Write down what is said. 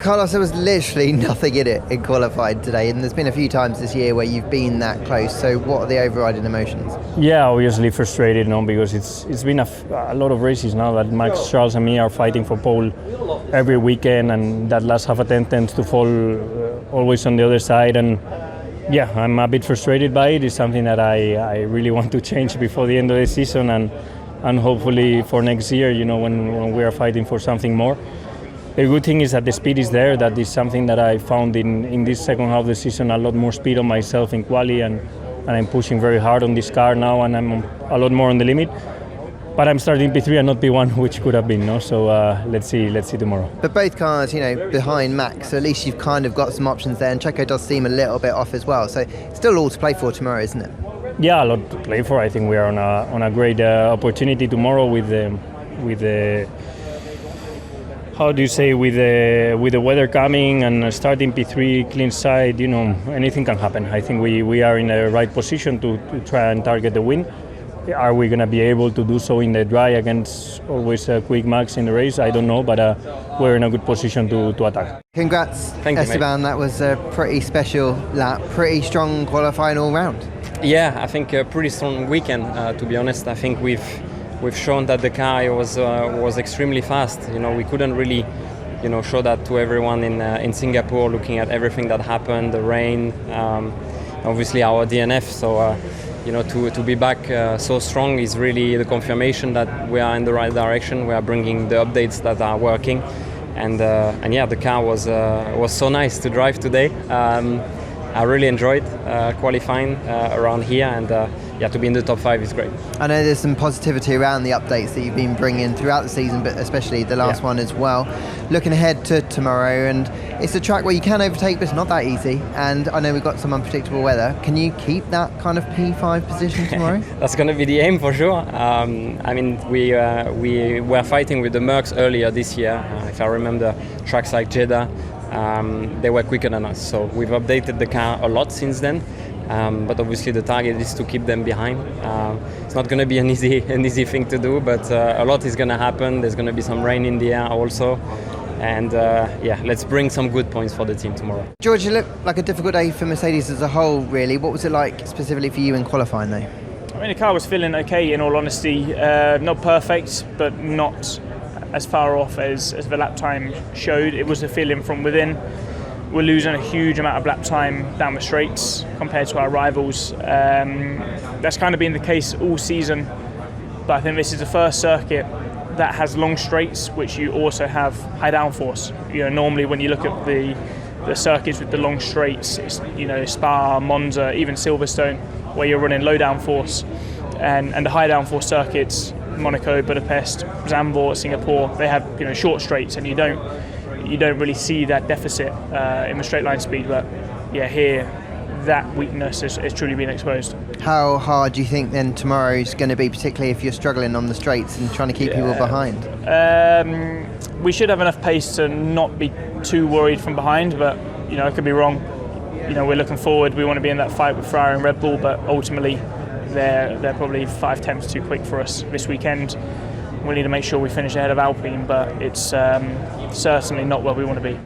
Carlos, there was literally nothing in it in qualifying today, and there's been a few times this year where you've been that close. So what are the overriding emotions? Yeah, obviously frustrated, because it's been a lot of races now that Max, Charles and me are fighting for pole every weekend, and that last half attempt tends to fall always on the other side. And yeah, I'm a bit frustrated by it. It's something that I really want to change before the end of the season, and hopefully for next year, when we are fighting for something more. The good thing is that the speed is there. That is something that I found in this second half of the season, a lot more speed on myself in quali, and I'm pushing very hard on this car now, and I'm a lot more on the limit. But I'm starting P3 and not P1, which could have been, no? So let's see tomorrow. But both cars, behind Max, so at least you've kind of got some options there, and Checo does seem a little bit off as well. So still all to play for tomorrow, isn't it? Yeah, a lot to play for. I think we are on a great opportunity tomorrow with the how do you say, with the weather coming and starting P3 clean side, anything can happen. I think we are in the right position to try and target the win. Are we going to be able to do so in the dry against always quick Max in the race? I don't know, but we're in a good position to attack. Congrats, Thank you, Esteban. mate. That was a pretty special lap, pretty strong qualifying all round. Yeah, I think a pretty strong weekend, to be honest. I think we've shown that the car was extremely fast. We couldn't really, show that to everyone in Singapore, looking at everything that happened, the rain, obviously our DNF. So, to be back so strong is really the confirmation that we are in the right direction. We are bringing the updates that are working, and yeah, the car was so nice to drive today. I really enjoyed qualifying around here, and to be in the top 5 is great. I know there's some positivity around the updates that you've been bringing throughout the season, but especially the last one as well. Looking ahead to tomorrow, and it's a track where you can overtake, but it's not that easy. And I know we've got some unpredictable weather. Can you keep that kind of P5 position tomorrow? That's going to be the aim for sure. We were fighting with the Mercs earlier this year. If I remember, tracks like Jeddah, they were quicker than us. So we've updated the car a lot since then. But obviously the target is to keep them behind. It's not going to be an easy thing to do, but a lot is going to happen. There's going to be some rain in the air also. And let's bring some good points for the team tomorrow. George, it looked like a difficult day for Mercedes as a whole, really. What was it like specifically for you in qualifying, though? The car was feeling okay, in all honesty. Not perfect, but not as far off as the lap time showed. It was a feeling from within. We're losing a huge amount of lap time down the straights compared to our rivals. That's kind of been the case all season, but I think this is the first circuit that has long straights, which you also have high downforce. Normally when you look at the circuits with the long straights, it's, Spa, Monza, even Silverstone, where you're running low downforce, and the high downforce circuits, Monaco, Budapest, Zandvoort, Singapore, they have short straights, and you don't really see that deficit in the straight line speed. But yeah, here that weakness has truly been exposed. How hard do you think then tomorrow's going to be, particularly if you're struggling on the straights and trying to keep people behind? We should have enough pace to not be too worried from behind, but I could be wrong. We're looking forward. We want to be in that fight with Ferrari and Red Bull, but ultimately they're probably 5 tenths too quick for us this weekend. We need to make sure we finish ahead of Alpine, but it's certainly not where we want to be.